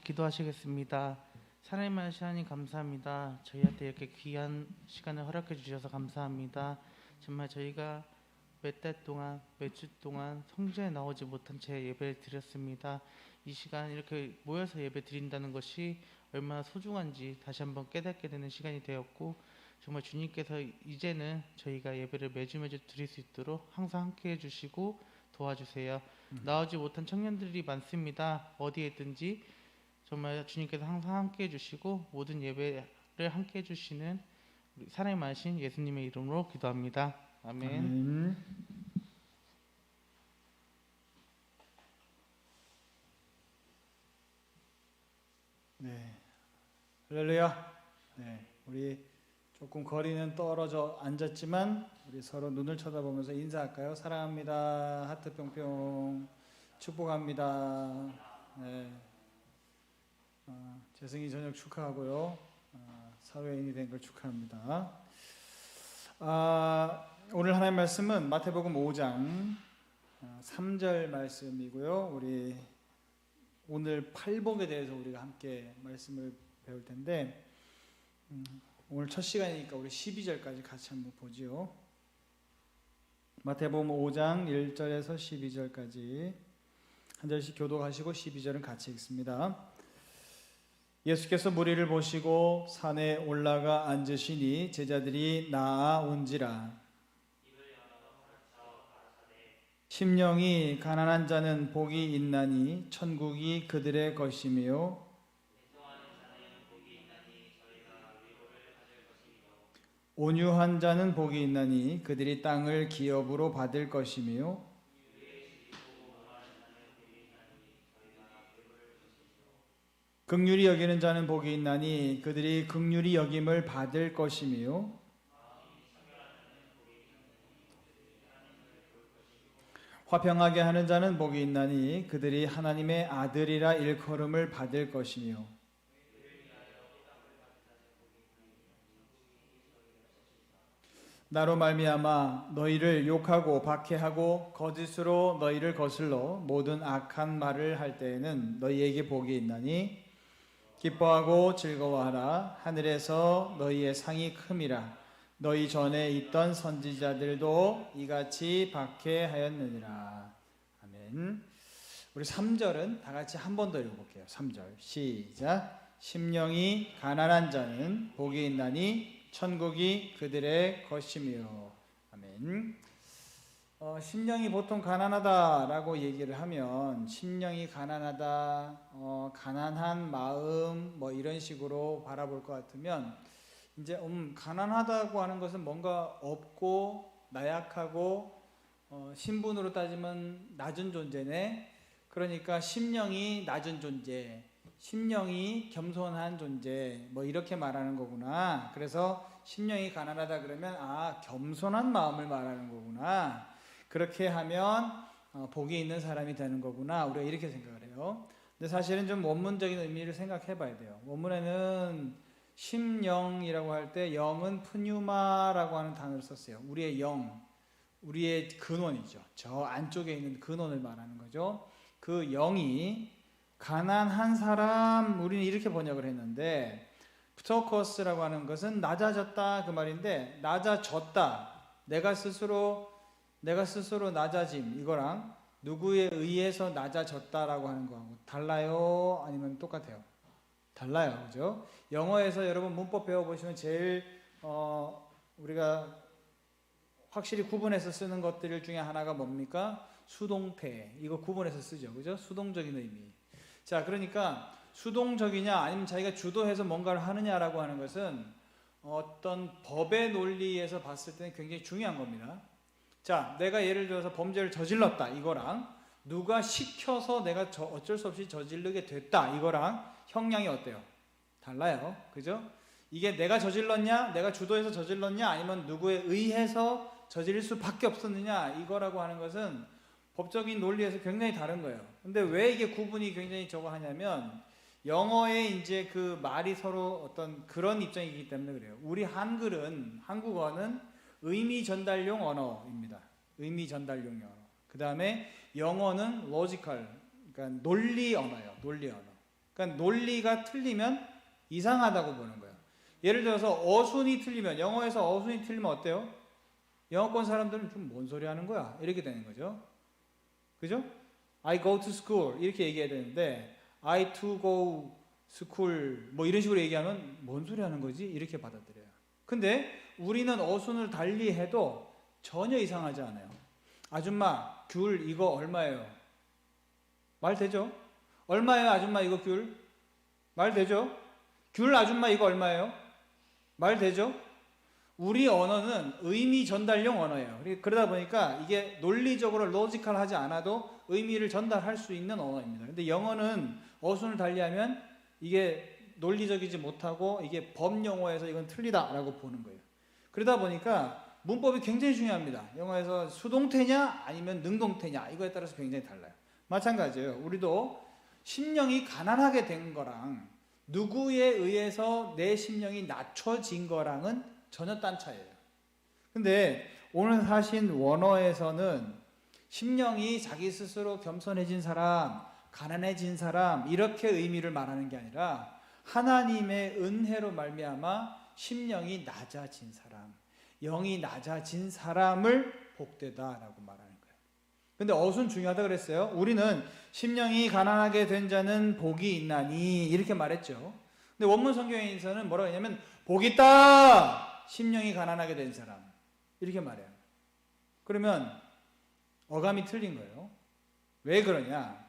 기도하시겠습니다. 하나님의 하나님 감사합니다. 저희한테 이렇게 귀한 시간을 허락해 주셔서 감사합니다. 정말 저희가 몇 달 동안, 몇 주 동안 성전에 나오지 못한 채 예배를 드렸습니다. 이 시간 이렇게 모여서 예배 드린다는 것이 얼마나 소중한지 다시 한번 깨닫게 되는 시간이 되었고, 정말 주님께서 이제는 저희가 예배를 매주 드릴 수 있도록 항상 함께 해주시고 도와주세요. 나오지 못한 청년들이 많습니다. 어디에 있든지 정말 주님께서 항상 함께 해주시고 모든 예배를 함께 해주시는 우리 사랑이 많으신 예수님의 이름으로 기도합니다. 아멘. 아멘. 네, 할렐루야. 네, 우리 조금 거리는 떨어져 앉았지만 우리 서로 눈을 쳐다보면서 인사할까요? 사랑합니다. 하트 뿅뿅. 축복합니다. 네. 재승이 저녁 축하하고요. 사회인이 된 걸 축하합니다. 오늘 하나님 말씀은 마태복음 5장 3절 말씀이고요. 우리 오늘 팔복에 대해서 우리가 함께 말씀을 배울 텐데, 오늘 첫 시간이니까 우리 12절까지 같이 한번 보지요. 마태복음 5장 1절에서 12절까지 한 절씩 교독하시고 12절은 같이 읽습니다. 예수께서 무리를 보시고 산에 올라가 앉으시니 제자들이 나아온지라. 심령이 가난한 자는 복이 있나니 천국이 그들의 것이며, 온유한 자는 복이 있나니 그들이 땅을 기업으로 받을 것이며, 긍휼히 여기는 자는 복이 있나니 그들이 긍휼히 여김을 받을 것이며, 화평하게 하는 자는 복이 있나니 그들이 하나님의 아들이라 일컬음을 받을 것이며, 나로 말미암아 너희를 욕하고 박해하고 거짓으로 너희를 거슬러 모든 악한 말을 할 때에는 너희에게 복이 있나니 기뻐하고 즐거워하라. 하늘에서 너희의 상이 큼이라. 너희 전에 있던 선지자들도 이같이 박해하였느니라. 아멘. 우리 3절은 다 같이 한 번 더 읽어볼게요. 3절 시작. 심령이 가난한 자는 복이 있나니 천국이 그들의 것이며. 아멘. 심령이 보통 가난하다라고 얘기를 하면 심령이 가난하다, 가난한 마음 뭐 이런 식으로 바라볼 것 같으면, 이제 가난하다고 하는 것은 뭔가 없고 나약하고 신분으로 따지면 낮은 존재네. 그러니까 심령이 낮은 존재, 심령이 겸손한 존재, 뭐 이렇게 말하는 거구나. 그래서 심령이 가난하다 그러면 겸손한 마음을 말하는 거구나. 그렇게 하면 복이 있는 사람이 되는 거구나. 우리가 이렇게 생각을 해요. 근데 사실은 좀 원문적인 의미를 생각해 봐야 돼요. 원문에는 심령이라고 할 때 영은 푸뉴마라고 하는 단어를 썼어요. 우리의 영, 우리의 근원이죠. 저 안쪽에 있는 근원을 말하는 거죠. 그 영이 가난한 사람, 우리는 이렇게 번역을 했는데, 프토커스라고 하는 것은 낮아졌다 그 말인데, 낮아졌다, 내가 스스로 낮아짐, 이거랑 누구에 의해서 낮아졌다라고 하는 거하고 달라요? 아니면 똑같아요? 달라요. 그죠? 영어에서 여러분 문법 배워보시면 제일 우리가 확실히 구분해서 쓰는 것들 중에 하나가 뭡니까? 수동태. 이거 구분해서 쓰죠. 그죠? 수동적인 의미. 자, 그러니까 수동적이냐 아니면 자기가 주도해서 뭔가를 하느냐라고 하는 것은 어떤 법의 논리에서 봤을 때는 굉장히 중요한 겁니다. 자, 내가 예를 들어서 범죄를 저질렀다 이거랑 누가 시켜서 내가 어쩔 수 없이 저지르게 됐다 이거랑 형량이 어때요? 달라요. 그죠? 이게 내가 저질렀냐, 내가 주도해서 저질렀냐, 아니면 누구에 의해서 저지를 수밖에 없었느냐, 이거라고 하는 것은 법적인 논리에서 굉장히 다른 거예요. 근데 왜 이게 구분이 굉장히 저거 하냐면, 영어의 이제 그 말이 서로 어떤 그런 입장이기 때문에 그래요. 우리 한국어는 의미 전달용 언어입니다. 의미 전달용 언어. 그 다음에 영어는 logical, 그러니까 논리 언어예요. 논리 언어. 그러니까 논리가 틀리면 이상하다고 보는 거예요. 예를 들어서 어순이 틀리면, 영어에서 어순이 틀리면 어때요? 영어권 사람들은 좀 뭔 소리 하는 거야? 이렇게 되는 거죠. 그죠? I go to school 이렇게 얘기해야 되는데 I to go school 뭐 이런 식으로 얘기하면 뭔 소리 하는 거지? 이렇게 받아들여요. 근데 우리는 어순을 달리 해도 전혀 이상하지 않아요. 아줌마 귤 이거 얼마예요? 말 되죠? 얼마예요 아줌마 이거 귤? 말 되죠? 귤 아줌마 이거 얼마예요? 말 되죠? 우리 언어는 의미 전달용 언어예요. 그러다 보니까 이게 논리적으로 로지컬하지 않아도 의미를 전달할 수 있는 언어입니다. 근데 영어는 어순을 달리하면 이게 논리적이지 못하고 이게 법용어에서 이건 틀리다라고 보는 거예요. 그러다 보니까 문법이 굉장히 중요합니다. 영어에서 수동태냐 아니면 능동태냐 이거에 따라서 굉장히 달라요. 마찬가지예요. 우리도 심령이 가난하게 된 거랑 누구에 의해서 내 심령이 낮춰진 거랑은 전혀 딴 차이예요. 근데 오늘 하신 원어에서는 심령이 자기 스스로 겸손해진 사람, 가난해진 사람 이렇게 의미를 말하는 게 아니라 하나님의 은혜로 말미암아 심령이 낮아진 사람, 영이 낮아진 사람을 복되다라고 말하는 거예요. 근데 어순 중요하다 그랬어요. 우리는 심령이 가난하게 된 자는 복이 있나니 이렇게 말했죠. 근데 원문 성경에서는 뭐라고 했냐면 복이 있다! 심령이 가난하게 된 사람 이렇게 말해요. 그러면 어감이 틀린 거예요. 왜 그러냐?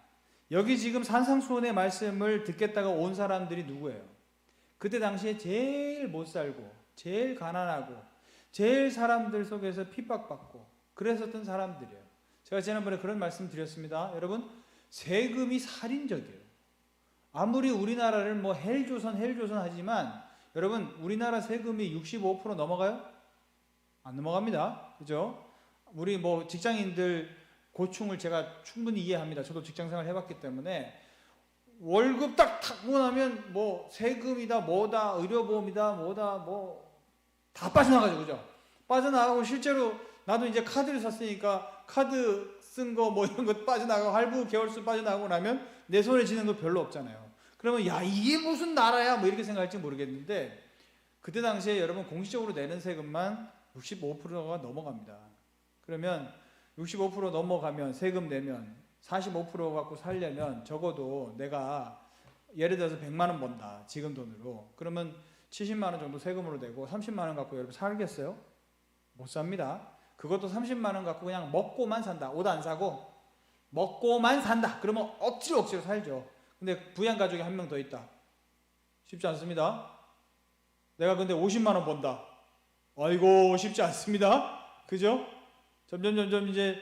여기 지금 산상수훈의 말씀을 듣겠다가 온 사람들이 누구예요? 그때 당시에 제일 못 살고 제일 가난하고 제일 사람들 속에서 핍박받고 그랬었던 사람들이에요. 제가 지난번에 그런 말씀 드렸습니다. 여러분 세금이 살인적이에요. 아무리 우리나라를 뭐 헬조선 하지만 여러분 우리나라 세금이 65% 넘어가요? 안 넘어갑니다. 그죠? 우리 뭐 직장인들 고충을 제가 충분히 이해합니다. 저도 직장생활 해봤기 때문에 월급 딱 타고 나면 뭐 세금이다 뭐다 의료보험이다 뭐다 뭐 다 빠져나가죠. 그죠? 빠져나가고 실제로 나도 이제 카드를 샀으니까 카드 쓴 거 뭐 이런 거 빠져나가고 할부 개월수 빠져나가고 나면 내 손에 쥐는 거 별로 없잖아요. 그러면 야 이게 무슨 나라야 뭐 이렇게 생각할지 모르겠는데 그때 당시에 여러분 공식적으로 내는 세금만 65%가 넘어갑니다. 그러면 65% 넘어가면 세금 내면 45% 갖고 살려면 적어도 내가 예를 들어서 100만 원 번다 지금 돈으로 그러면 70만 원 정도 세금으로 내고 30만 원 갖고 여러분 살겠어요? 못 삽니다. 그것도 30만 원 갖고 그냥 먹고만 산다. 옷 안 사고 먹고만 산다. 그러면 억지로 살죠. 근데 부양 가족이 한 명 더 있다. 쉽지 않습니다. 내가 근데 50만 원 번다. 아이고 쉽지 않습니다. 그죠? 점점 이제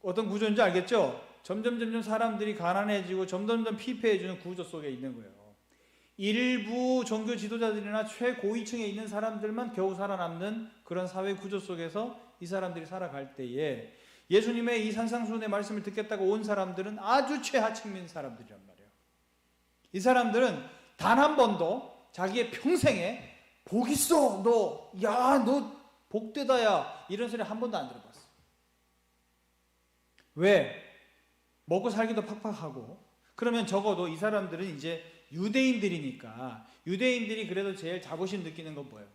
어떤 구조인지 알겠죠? 점점 사람들이 가난해지고 점점 피폐해지는 구조 속에 있는 거예요. 일부 종교 지도자들이나 최고위층에 있는 사람들만 겨우 살아남는 그런 사회 구조 속에서 이 사람들이 살아갈 때에 예수님의 이 산상수훈의 말씀을 듣겠다고 온 사람들은 아주 최하층민 사람들이란 말이에요. 이 사람들은 단 한 번도 자기의 평생에 복 있어 너 복되다야 이런 소리 한 번도 안 들어봤어. 왜? 먹고 살기도 팍팍하고 그러면 적어도 이 사람들은 이제 유대인들이니까 유대인들이 그래도 제일 자부심 느끼는 건 뭐예요?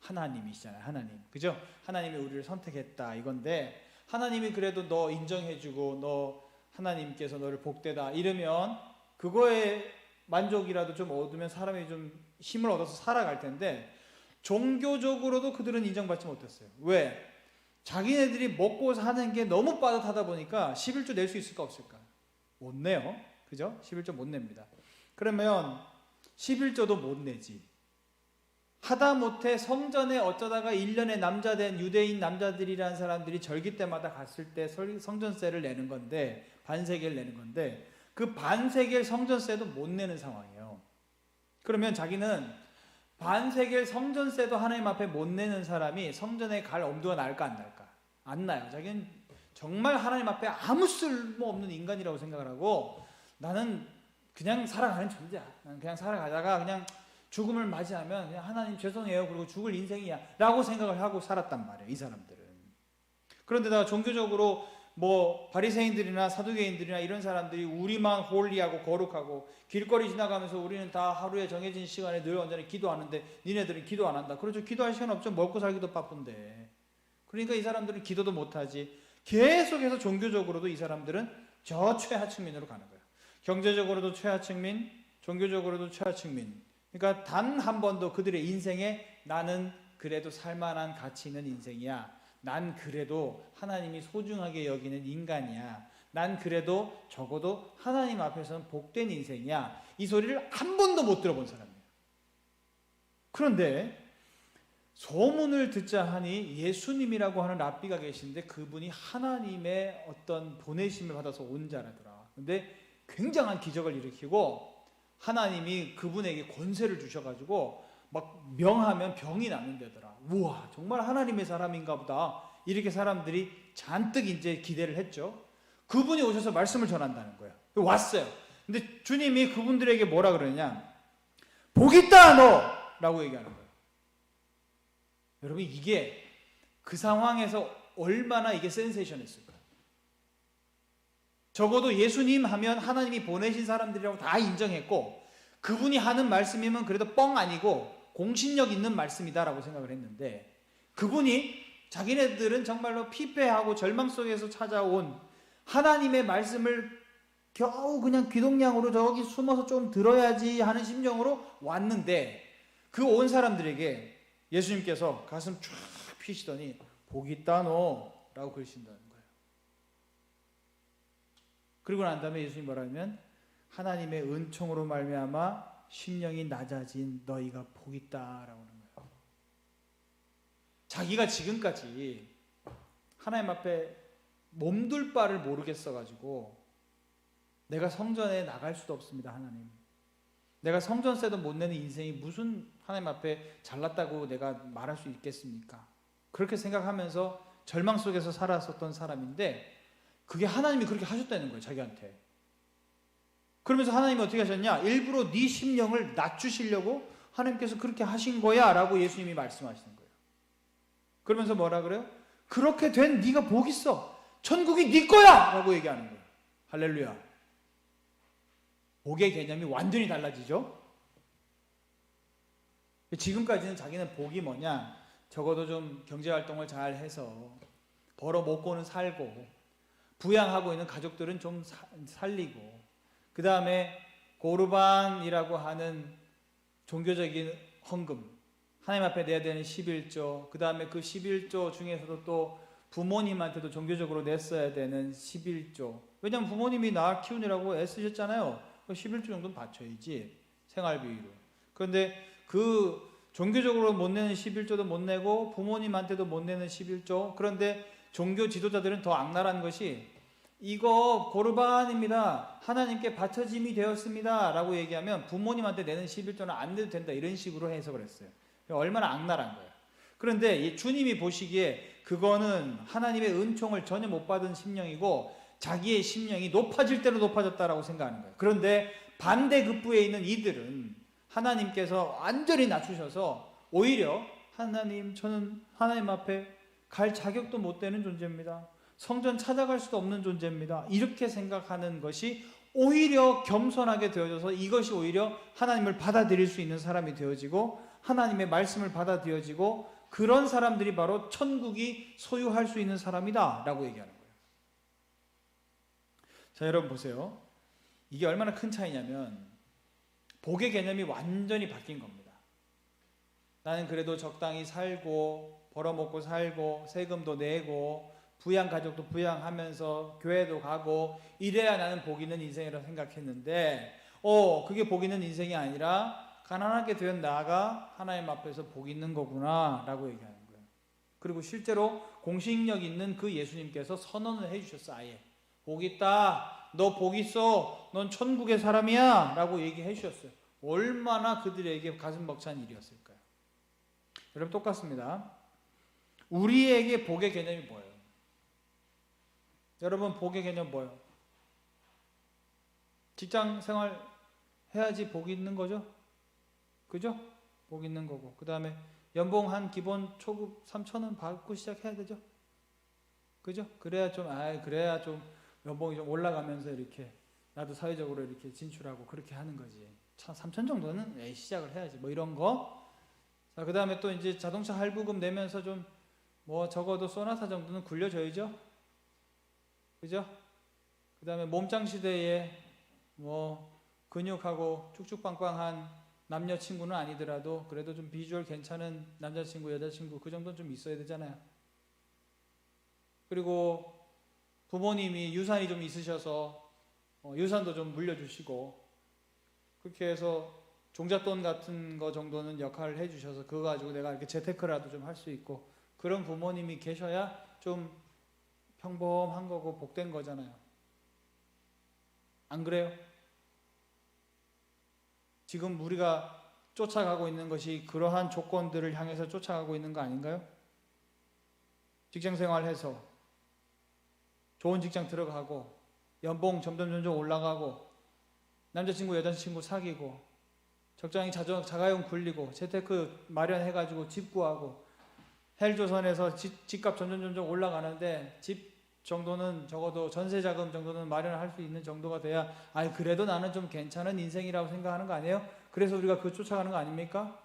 하나님이시잖아요. 하나님. 그죠? 하나님이 우리를 선택했다 이건데 하나님이 그래도 너 인정해주고 너 하나님께서 너를 복되다 이러면 그거에 만족이라도 좀 얻으면 사람이 좀 힘을 얻어서 살아갈 텐데 종교적으로도 그들은 인정받지 못했어요. 왜? 자기네들이 먹고 사는 게 너무 빠듯하다 보니까 11조 낼 수 있을까 없을까? 못 내요. 그죠? 11조 못 냅니다. 그러면 11조도 못 내지. 하다못해 성전에 어쩌다가 1년에 남자된 유대인 남자들이라는 사람들이 절기 때마다 갔을 때 성전세를 내는 건데 반세겔 내는 건데 그 반세겔 성전세도 못 내는 상황이에요. 그러면 자기는 반세겔 성전세도 하나님 앞에 못 내는 사람이 성전에 갈 엄두가 날까 안 날까? 안 나요. 자기는 정말 하나님 앞에 아무 쓸모없는 인간이라고 생각을 하고 나는 그냥 살아가는 존재야. 나는 그냥 살아가다가 그냥 죽음을 맞이하면 그냥 하나님 죄송해요. 그리고 죽을 인생이야. 라고 생각을 하고 살았단 말이에요. 이 사람들은. 그런데다가 종교적으로 뭐 바리새인들이나 사두개인들이나 이런 사람들이 우리만 홀리하고 거룩하고 길거리 지나가면서 우리는 다 하루에 정해진 시간에 늘 언제나 기도하는데 니네들은 기도 안 한다. 그렇죠. 기도할 시간 없죠. 먹고 살기도 바쁜데. 그러니까 이 사람들은 기도도 못하지. 계속해서 종교적으로도 이 사람들은 저 최하층민으로 가는 거예요. 경제적으로도 최하층민, 종교적으로도 최하층민. 그러니까 단 한 번도 그들의 인생에 나는 그래도 살만한 가치 있는 인생이야. 난 그래도 하나님이 소중하게 여기는 인간이야. 난 그래도 적어도 하나님 앞에서는 복된 인생이야. 이 소리를 한 번도 못 들어본 사람이에요. 그런데 소문을 듣자 하니 예수님이라고 하는 랍비가 계신데 그분이 하나님의 어떤 보내심을 받아서 온 자라더라. 근데 굉장한 기적을 일으키고 하나님이 그분에게 권세를 주셔가지고 막 명하면 병이 낫는다더라. 우와, 정말 하나님의 사람인가 보다. 이렇게 사람들이 잔뜩 이제 기대를 했죠. 그분이 오셔서 말씀을 전한다는 거예요. 왔어요. 근데 주님이 그분들에게 뭐라 그러냐? 복 있다 너! 라고 얘기하는 거예요. 여러분, 이게 그 상황에서 얼마나 이게 센세이션했을까요? 적어도 예수님 하면 하나님이 보내신 사람들이라고 다 인정했고 그분이 하는 말씀이면 그래도 뻥 아니고 공신력 있는 말씀이다라고 생각을 했는데 그분이 자기네들은 정말로 피폐하고 절망 속에서 찾아온 하나님의 말씀을 겨우 그냥 귀동냥으로 저기 숨어서 좀 들어야지 하는 심정으로 왔는데 그 온 사람들에게 예수님께서 가슴 쫙 피시더니 복 있다 너 라고 그러신다는 거예요. 그리고 난 다음에 예수님 뭐라 하면 하나님의 은총으로 말미암아 심령이 낮아진 너희가 복 있다라고 하는 거예요. 자기가 지금까지 하나님 앞에 몸둘 바를 모르겠어가지고 내가 성전에 나갈 수도 없습니다. 하나님, 내가 성전세도 못 내는 인생이 무슨 하나님 앞에 잘났다고 내가 말할 수 있겠습니까? 그렇게 생각하면서 절망 속에서 살았었던 사람인데 그게 하나님이 그렇게 하셨다는 거예요. 자기한테. 그러면서 하나님이 어떻게 하셨냐? 일부러 네 심령을 낮추시려고 하나님께서 그렇게 하신 거야 라고 예수님이 말씀하시는 거예요. 그러면서 뭐라 그래요? 그렇게 된 네가 복 있어. 천국이 네 거야 라고 얘기하는 거예요. 할렐루야. 복의 개념이 완전히 달라지죠. 지금까지는 자기는 복이 뭐냐, 적어도 좀 경제활동을 잘 해서 벌어 먹고는 살고 부양하고 있는 가족들은 좀 살리고 그 다음에 고르반이라고 하는 종교적인 헌금, 하나님 앞에 내야 되는 11조, 그 다음에 그 11조 중에서도 또 부모님한테도 종교적으로 냈어야 되는 11조. 왜냐하면 부모님이 나 키우느라고 애쓰셨잖아요. 11조 정도는 바쳐야지, 생활비로. 그런데 그 종교적으로 못 내는 11조도 못 내고 부모님한테도 못 내는 11조. 그런데 종교 지도자들은 더 악랄한 것이 이거 고르반입니다, 하나님께 바쳐짐이 되었습니다 라고 얘기하면 부모님한테 내는 11조는 안 내도 된다, 이런 식으로 해석을 했어요. 얼마나 악랄한 거예요. 그런데 주님이 보시기에 그거는 하나님의 은총을 전혀 못 받은 심령이고 자기의 심령이 높아질 대로 높아졌다라고 생각하는 거예요. 그런데 반대급부에 있는 이들은 하나님께서 완전히 낮추셔서 오히려 하나님, 저는 하나님 앞에 갈 자격도 못 되는 존재입니다, 성전 찾아갈 수도 없는 존재입니다, 이렇게 생각하는 것이 오히려 겸손하게 되어져서 이것이 오히려 하나님을 받아들일 수 있는 사람이 되어지고 하나님의 말씀을 받아들여지고 그런 사람들이 바로 천국이 소유할 수 있는 사람이다 라고 얘기하는 거예요. 자, 여러분 보세요. 이게 얼마나 큰 차이냐면 복의 개념이 완전히 바뀐 겁니다. 나는 그래도 적당히 살고 벌어먹고 살고 세금도 내고 부양 가족도 부양하면서 교회도 가고 이래야 나는 복 있는 인생이라고 생각했는데 그게 복 있는 인생이 아니라 가난하게 된 나가 하나님 앞에서 복 있는 거구나 라고 얘기하는 거예요. 그리고 실제로 공신력 있는 그 예수님께서 선언을 해주셨어. 아예 복 있다, 너 복 있어, 넌 천국의 사람이야 라고 얘기해 주셨어요. 얼마나 그들에게 가슴 벅찬 일이었을까요? 여러분, 똑같습니다. 우리에게 복의 개념이 뭐예요? 여러분, 복의 개념 뭐예요? 직장 생활 해야지 복이 있는 거죠? 그죠? 복 있는 거고, 그 다음에 연봉 한 기본 초급 3,000원 받고 시작해야 되죠? 그죠? 그래야 좀 연봉이 좀 올라가면서 이렇게 나도 사회적으로 이렇게 진출하고 그렇게 하는 거지. 3천 정도는 시작을 해야지. 뭐 이런 거. 자, 그 다음에 또 이제 자동차 할부금 내면서 좀 뭐 적어도 소나타 정도는 굴려줘야죠. 그죠? 그 다음에 몸짱 시대에 뭐 근육하고 쭉쭉빵빵한 남녀친구는 아니더라도 그래도 좀 비주얼 괜찮은 남자친구, 여자친구 그 정도는 좀 있어야 되잖아요. 그리고 부모님이 유산이 좀 있으셔서 유산도 좀 물려주시고 그렇게 해서 종잣돈 같은 거 정도는 역할을 해주셔서 그거 가지고 내가 이렇게 재테크라도 좀 할 수 있고 그런 부모님이 계셔야 좀 평범한 거고 복된 거잖아요. 안 그래요? 지금 우리가 쫓아가고 있는 것이 그러한 조건들을 향해서 쫓아가고 있는 거 아닌가요? 직장 생활해서 좋은 직장 들어가고 연봉 점점 올라가고 남자친구 여자친구 사귀고 적당히 자가용 굴리고 재테크 마련해가지고 집 구하고 헬조선에서 집값 점점 올라가는데 집 정도는 적어도 전세 자금 정도는 마련할 수 있는 정도가 돼야 그래도 나는 좀 괜찮은 인생이라고 생각하는 거 아니에요? 그래서 우리가 그 쫓아가는 거 아닙니까?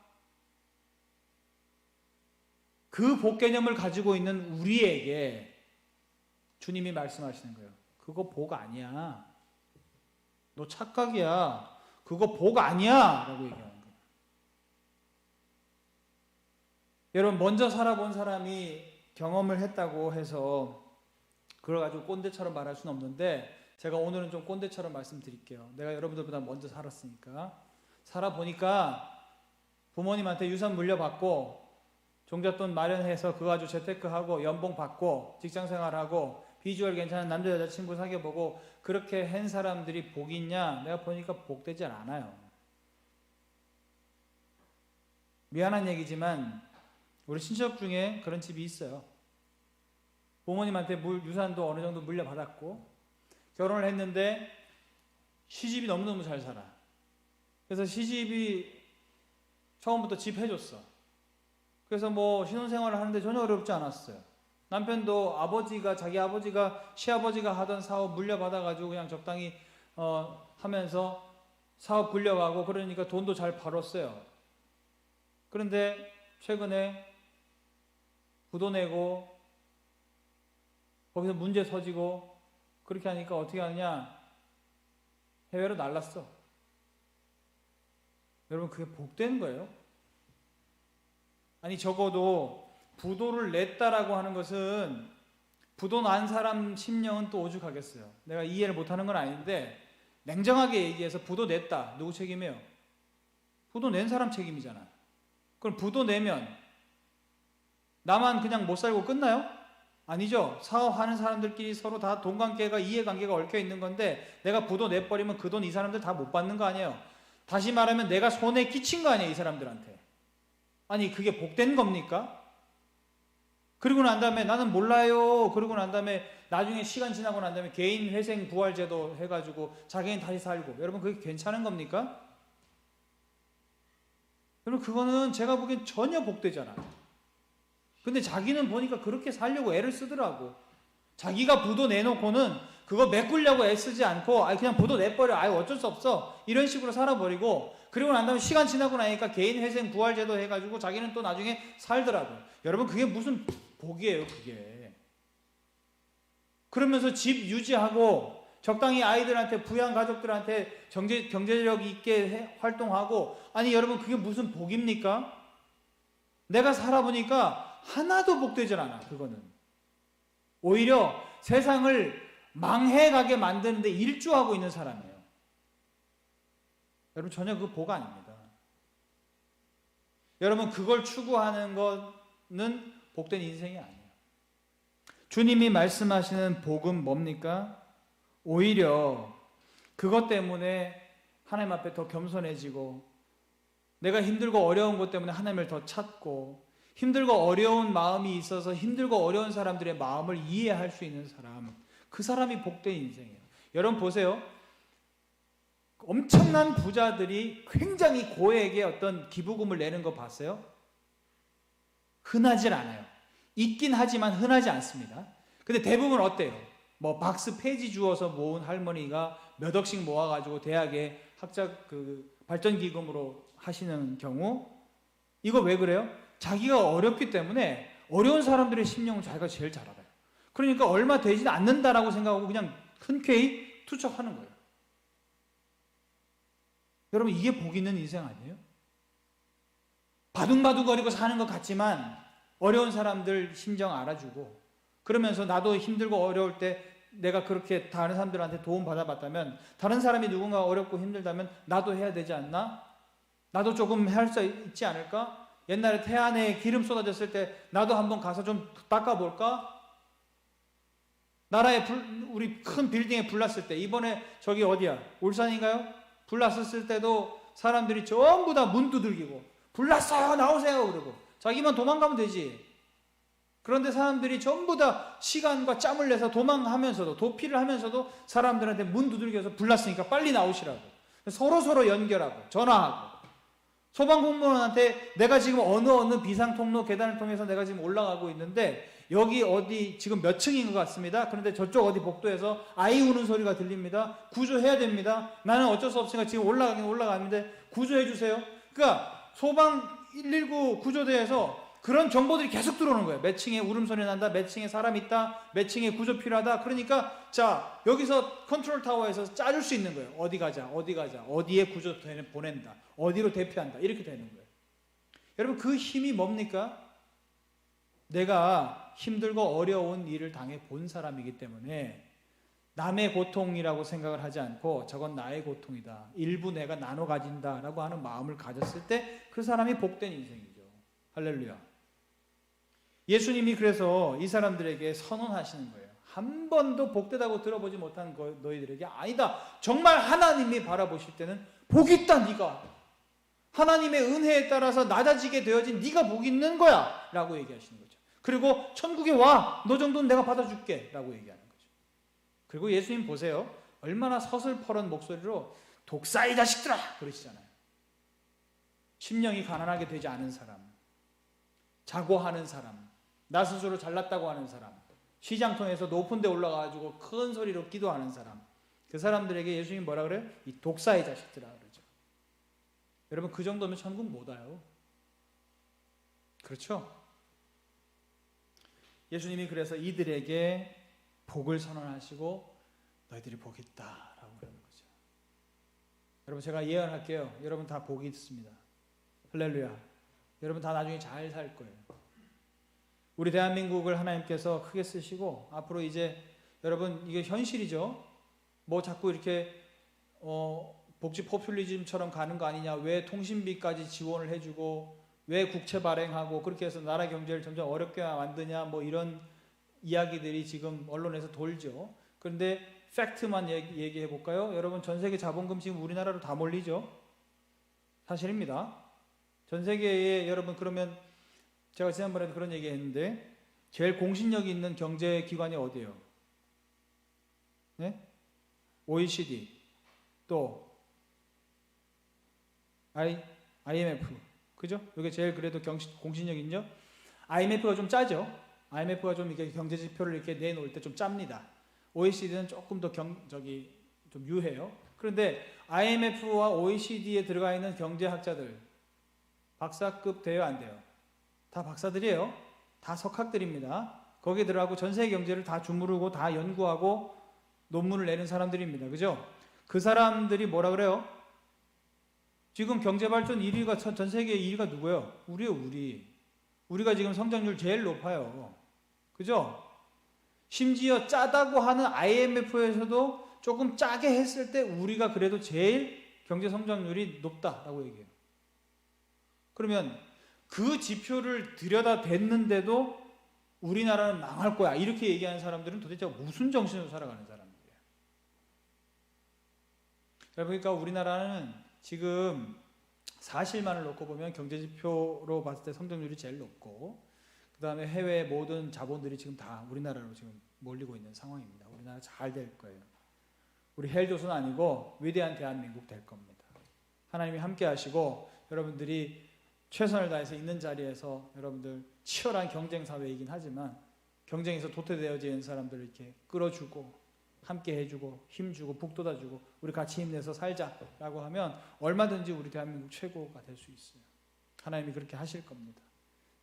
그 복 개념을 가지고 있는 우리에게 주님이 말씀하시는 거예요. 그거 복 아니야. 너 착각이야. 그거 복 아니야. 라고 얘기하는 거예요. 여러분 먼저 살아본 사람이 경험을 했다고 해서 그걸 가지고 꼰대처럼 말할 수는 없는데 제가 오늘은 좀 꼰대처럼 말씀드릴게요. 내가 여러분들보다 먼저 살았으니까. 살아보니까 부모님한테 유산 물려받고 종잣돈 마련해서 그거 가지고 재테크하고 연봉 받고 직장생활하고 비주얼 괜찮은 남자 여자친구 사귀어보고 그렇게 한 사람들이 복이 있냐? 내가 보니까 복되지 않아요. 미안한 얘기지만 우리 친척 중에 그런 집이 있어요. 부모님한테 유산도 어느 정도 물려받았고 결혼을 했는데 시집이 너무너무 잘 살아. 그래서 시집이 처음부터 집 해줬어. 그래서 뭐 신혼생활을 하는데 전혀 어렵지 않았어요. 남편도 자기 아버지가 시아버지가 하던 사업 물려받아가지고 그냥 적당히 하면서 사업 굴려가고 그러니까 돈도 잘 벌었어요. 그런데 최근에 부도 내고 거기서 문제 터지고 그렇게 하니까 어떻게 하느냐? 해외로 날랐어. 여러분 그게 복된 거예요? 아니 적어도 부도를 냈다라고 하는 것은 부도 난 사람 심령은 또 오죽하겠어요. 내가 이해를 못하는 건 아닌데 냉정하게 얘기해서 부도 냈다. 누구 책임이에요? 부도 낸 사람 책임이잖아. 그럼 부도 내면 나만 그냥 못 살고 끝나요? 아니죠. 사업하는 사람들끼리 서로 다 돈관계가 이해관계가 얽혀 있는 건데 내가 부도 내버리면 그 돈 이 사람들 다 못 받는 거 아니에요. 다시 말하면 내가 손에 끼친 거 아니에요. 이 사람들한테. 아니 그게 복된 겁니까? 그리고 난 다음에 나는 몰라요. 그러고 난 다음에 나중에 시간 지나고 난 다음에 개인 회생 부활제도 해가지고 자기는 다시 살고 여러분 그게 괜찮은 겁니까? 여러분 그거는 제가 보기엔 전혀 복되잖아요. 근데 자기는 보니까 그렇게 살려고 애를 쓰더라고. 자기가 부도 내놓고는 그거 메꾸려고 애쓰지 않고 그냥 부도 내버려. 어쩔 수 없어. 이런 식으로 살아버리고 그리고 난 다음에 시간 지나고 나니까 개인 회생 부활제도 해가지고 자기는 또 나중에 살더라고. 여러분 그게 무슨 복이에요 그게. 그러면서 집 유지하고 적당히 아이들한테 부양 가족들한테 경제력 있게 활동하고 여러분 그게 무슨 복입니까? 내가 살아보니까 하나도 복되질 않아. 그거는 오히려 세상을 망해가게 만드는데 일조하고 있는 사람이에요. 여러분 전혀 그 복 아닙니다. 여러분 그걸 추구하는 거는 복된 인생이 아니에요. 주님이 말씀하시는 복은 뭡니까? 오히려 그것 때문에 하나님 앞에 더 겸손해지고 내가 힘들고 어려운 것 때문에 하나님을 더 찾고 힘들고 어려운 마음이 있어서 힘들고 어려운 사람들의 마음을 이해할 수 있는 사람, 그 사람이 복된 인생이에요. 여러분 보세요. 엄청난 부자들이 굉장히 고액의 어떤 기부금을 내는 거 봤어요? 흔하질 않아요. 있긴 하지만 흔하지 않습니다. 근데 대부분 어때요? 뭐 박스 폐지 주어서 모은 할머니가 몇 억씩 모아가지고 대학에 학자 발전기금으로 하시는 경우, 이거 왜 그래요? 자기가 어렵기 때문에 어려운 사람들의 심령을 자기가 제일 잘 알아요. 그러니까 얼마 되지 않는다라고 생각하고 그냥 흔쾌히 투척하는 거예요. 여러분, 이게 복 있는 인생 아니에요? 바둥바둥거리고 사는 것 같지만 어려운 사람들 심정 알아주고, 그러면서 나도 힘들고 어려울 때 내가 그렇게 다른 사람들한테 도움 받아봤다면, 다른 사람이 누군가 어렵고 힘들다면 나도 해야 되지 않나? 나도 조금 할 수 있지 않을까? 옛날에 태안에 기름 쏟아졌을 때 나도 한번 가서 좀 닦아볼까? 나라에 우리 큰 빌딩에 불 났을 때, 이번에 저기 어디야? 울산인가요? 불 났었을 때도 사람들이 전부 다 문 두들기고 불 났어요 나오세요 그러고, 자기만 도망가면 되지. 그런데 사람들이 전부 다 시간과 짬을 내서 도망하면서도, 도피를 하면서도 사람들한테 문 두들겨서 불 났으니까 빨리 나오시라고 서로 연결하고 전화하고, 소방공무원한테 내가 지금 어느 비상통로 계단을 통해서 내가 지금 올라가고 있는데 여기 어디 지금 몇 층인 것 같습니다. 그런데 저쪽 어디 복도에서 아이 우는 소리가 들립니다. 구조해야 됩니다. 나는 어쩔 수 없으니까 지금 올라가는데 구조해 주세요. 그러니까 소방 119 구조대에서 그런 정보들이 계속 들어오는 거예요. 몇 층에 울음소리 난다, 몇 층에 사람 있다, 몇 층에 구조 필요하다. 그러니까 자, 여기서 컨트롤 타워에서 짜줄 수 있는 거예요. 어디 가자, 어디에 구조 보낸다, 어디로 대피한다, 이렇게 되는 거예요. 여러분, 그 힘이 뭡니까? 내가 힘들고 어려운 일을 당해 본 사람이기 때문에 남의 고통이라고 생각을 하지 않고 저건 나의 고통이다, 일부 내가 나눠 가진다라고 하는 마음을 가졌을 때 그 사람이 복된 인생이죠. 할렐루야. 예수님이 그래서 이 사람들에게 선언하시는 거예요. 한 번도 복되다고 들어보지 못한 너희들에게 아니다. 정말 하나님이 바라보실 때는 복 있다. 네가 하나님의 은혜에 따라서 낮아지게 되어진 네가 복 있는 거야 라고 얘기하시는 거죠. 그리고 천국에 와, 너 정도는 내가 받아줄게 라고 얘기하는 거죠. 그리고 예수님 보세요, 얼마나 서슬퍼런 목소리로 독사의 자식들아 그러시잖아요. 심령이 가난하게 되지 않은 사람, 자고하는 사람, 나 스스로 잘났다고 하는 사람, 시장통에서 높은 데 올라가가지고 큰 소리로 기도하는 사람, 그 사람들에게 예수님이 뭐라 그래요? 이 독사의 자식들아 그러죠. 여러분, 그 정도면 천국 못 와요. 그렇죠? 예수님이 그래서 이들에게 복을 선언하시고 너희들이 복이 있다라고 그러는 거죠. 여러분, 제가 예언할게요. 여러분 다 복이 있습니다. 할렐루야. 여러분 다 나중에 잘 살 거예요. 우리 대한민국을 하나님께서 크게 쓰시고 앞으로 이제 여러분, 이게 현실이죠. 뭐 자꾸 이렇게 복지 포퓰리즘처럼 가는 거 아니냐, 왜 통신비까지 지원을 해주고 왜 국채 발행하고 그렇게 해서 나라 경제를 점점 어렵게 만드냐, 뭐 이런 이야기들이 지금 언론에서 돌죠. 그런데 팩트만 얘기해 볼까요? 여러분, 전 세계 자본금 지금 우리나라로 다 몰리죠. 사실입니다. 전 세계에 여러분, 그러면 제가 지난번에도 그런 얘기 했는데 제일 공신력이 있는 경제기관이 어디예요? 네? OECD, 또 IMF, 그죠? 이게 제일 그래도 공신력 있죠? IMF가 좀 짜죠? IMF가 좀 이렇게 경제 지표를 이렇게 내놓을 때 좀 짭니다. OECD는 조금 더 좀 유해요. 그런데 IMF와 OECD에 들어가 있는 경제학자들 박사급 돼요, 안 돼요? 다 박사들이에요. 다 석학들입니다. 거기에 들어가고 전 세계 경제를 다 주무르고 다 연구하고 논문을 내는 사람들입니다. 그죠? 그 사람들이 뭐라 그래요? 지금 경제발전 1위가 전 세계 2위가 누구예요? 우리예요, 우리. 우리가 지금 성장률 제일 높아요. 그죠? 심지어 짜다고 하는 IMF에서도 조금 짜게 했을 때 우리가 그래도 제일 경제 성장률이 높다라고 얘기해요. 그러면 그 지표를 들여다댔는데도 우리나라는 망할 거야 이렇게 얘기하는 사람들은 도대체 무슨 정신으로 살아가는 사람들이에요? 그러니까 우리나라는 지금 사실만을 놓고 보면 경제 지표로 봤을 때 성장률이 제일 높고, 그 다음에 해외 모든 자본들이 지금 다 우리나라로 지금 몰리고 있는 상황입니다. 우리나라 잘 될 거예요. 우리 헬조선 아니고 위대한 대한민국 될 겁니다. 하나님이 함께 하시고 여러분들이 최선을 다해서 있는 자리에서 여러분들 치열한 경쟁 사회이긴 하지만 경쟁에서 도태되어진 사람들을 이렇게 끌어주고 함께 해주고 힘주고 북돋아주고 우리 같이 힘내서 살자라고 하면 얼마든지 우리 대한민국 최고가 될 수 있어요. 하나님이 그렇게 하실 겁니다.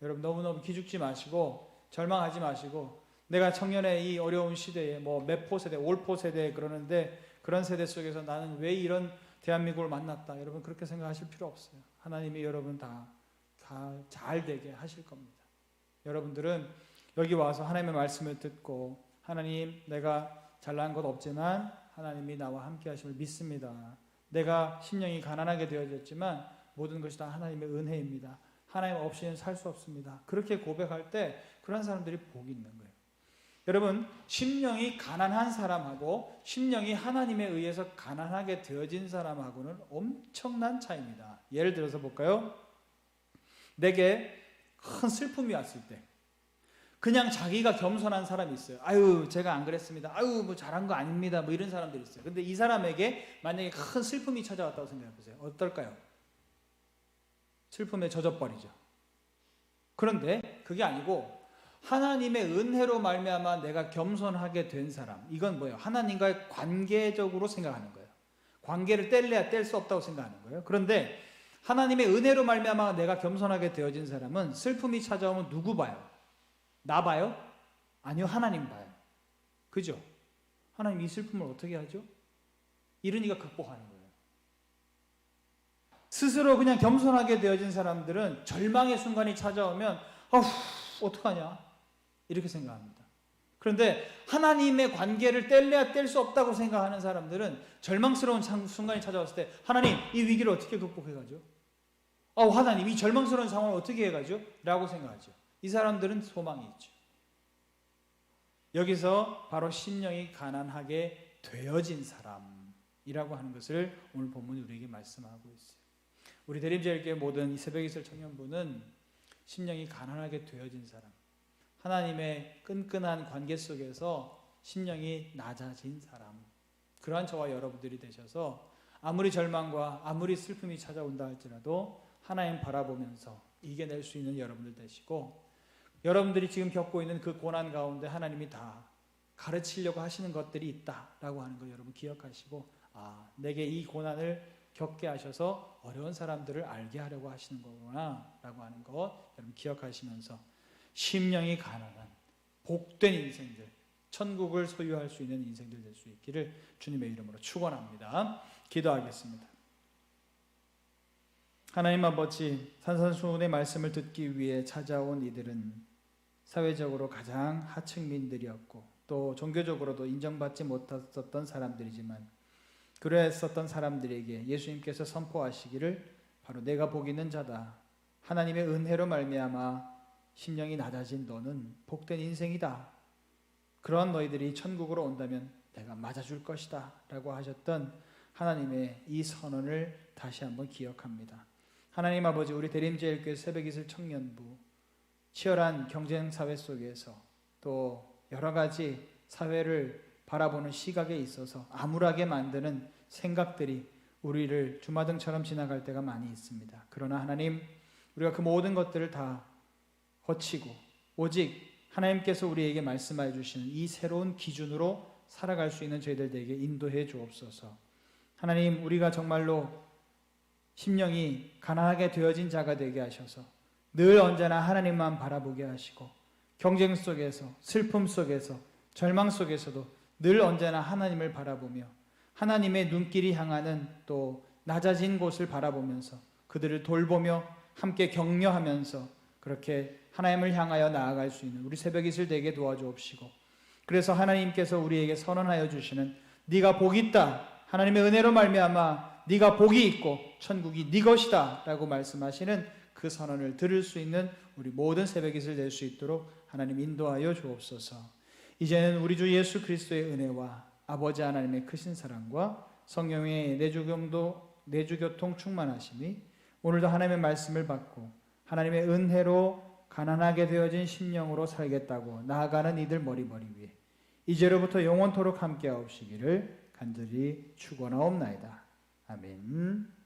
여러분 너무너무 기죽지 마시고 절망하지 마시고 내가 청년의 이 어려운 시대에 뭐 매포 세대, 올포 세대 그러는데 그런 세대 속에서 나는 왜 이런 대한민국을 만났다. 여러분 그렇게 생각하실 필요 없어요. 하나님이 여러분 다 잘 되게 하실 겁니다. 여러분들은 여기 와서 하나님의 말씀을 듣고 하나님 내가 잘난 것 없지만 하나님이 나와 함께 하심을 믿습니다. 내가 심령이 가난하게 되어졌지만 모든 것이 다 하나님의 은혜입니다. 하나님 없이는 살 수 없습니다. 그렇게 고백할 때 그런 사람들이 복이 있는 거예요. 여러분 심령이 가난한 사람하고 심령이 하나님에 의해서 가난하게 되어진 사람하고는 엄청난 차이입니다. 예를 들어서 볼까요? 내게 큰 슬픔이 왔을 때 그냥 자기가 겸손한 사람이 있어요. 아유 제가 안 그랬습니다. 아유 뭐 잘한 거 아닙니다. 뭐 이런 사람들이 있어요. 근데 이 사람에게 만약에 큰 슬픔이 찾아왔다고 생각해 보세요. 어떨까요? 슬픔에 젖어버리죠. 그런데 그게 아니고 하나님의 은혜로 말미암아 내가 겸손하게 된 사람, 이건 뭐예요? 하나님과의 관계적으로 생각하는 거예요. 관계를 뗄래야 뗄 수 없다고 생각하는 거예요. 그런데 하나님의 은혜로 말미암아 내가 겸손하게 되어진 사람은 슬픔이 찾아오면 누구 봐요? 나 봐요? 아니요, 하나님 봐요. 그죠? 하나님 이 슬픔을 어떻게 하죠? 이러니까 극복하는 거예요. 스스로 그냥 겸손하게 되어진 사람들은 절망의 순간이 찾아오면 어떡하냐 이렇게 생각합니다. 그런데 하나님의 관계를 뗄래야 뗄 수 없다고 생각하는 사람들은 절망스러운 순간이 찾아왔을 때 하나님 이 위기를 어떻게 극복해가죠? 하나님 이 절망스러운 상황을 어떻게 해가죠? 라고 생각하죠. 이 사람들은 소망이 있죠. 여기서 바로 심령이 가난하게 되어진 사람이라고 하는 것을 오늘 본문이 우리에게 말씀하고 있어요. 우리 대림제일교회 모든 이 새벽에 있을 청년부는 심령이 가난하게 되어진 사람, 하나님의 끈끈한 관계 속에서 심령이 낮아진 사람, 그러한 저와 여러분들이 되셔서 아무리 절망과 아무리 슬픔이 찾아온다 할지라도 하나님 바라보면서 이겨낼 수 있는 여러분들 되시고, 여러분들이 지금 겪고 있는 그 고난 가운데 하나님이 다 가르치려고 하시는 것들이 있다라고 하는 걸 여러분 기억하시고, 내게 이 고난을 겪게 하셔서 어려운 사람들을 알게 하려고 하시는 거구나 라고 하는 것 여러분 기억하시면서 심령이 가난한 복된 인생들, 천국을 소유할 수 있는 인생들 될 수 있기를 주님의 이름으로 축원합니다. 기도하겠습니다. 하나님 아버지, 산산수훈의 말씀을 듣기 위해 찾아온 이들은 사회적으로 가장 하층민들이었고 또 종교적으로도 인정받지 못했었던 사람들이지만, 그랬었던 사람들에게 예수님께서 선포하시기를 바로 내가 복 있는 자다, 하나님의 은혜로 말미암아 심령이 낮아진 너는 복된 인생이다, 그러한 너희들이 천국으로 온다면 내가 맞아줄 것이다 라고 하셨던 하나님의 이 선언을 다시 한번 기억합니다. 하나님 아버지, 우리 대림제일교회 새벽이슬 청년부 치열한 경쟁사회 속에서 또 여러 가지 사회를 바라보는 시각에 있어서 암울하게 만드는 생각들이 우리를 주마등처럼 지나갈 때가 많이 있습니다. 그러나 하나님, 우리가 그 모든 것들을 다 거치고 오직 하나님께서 우리에게 말씀해 주시는 이 새로운 기준으로 살아갈 수 있는 저희들에게 인도해 주옵소서. 하나님, 우리가 정말로 심령이 가난하게 되어진 자가 되게 하셔서 늘 언제나 하나님만 바라보게 하시고, 경쟁 속에서, 슬픔 속에서, 절망 속에서도 늘 언제나 하나님을 바라보며 하나님의 눈길이 향하는 또 낮아진 곳을 바라보면서 그들을 돌보며 함께 격려하면서 그렇게 하나님을 향하여 나아갈 수 있는 우리 새벽이슬 되게 도와주옵시고, 그래서 하나님께서 우리에게 선언하여 주시는 네가 복이 있다, 하나님의 은혜로 말미암아 네가 복이 있고 천국이 네 것이다 라고 말씀하시는 그 선언을 들을 수 있는 우리 모든 새벽이슬 될 수 있도록 하나님 인도하여 주옵소서. 이제는 우리 주 예수 그리스도의 은혜와 아버지 하나님의 크신 사랑과 성령의 내주교통 충만하심이 오늘도 하나님의 말씀을 받고 하나님의 은혜로 가난하게 되어진 심령으로 살겠다고 나아가는 이들 머리머리 위에 이제로부터 영원토록 함께하옵시기를 간절히 축원하옵나이다. 아멘.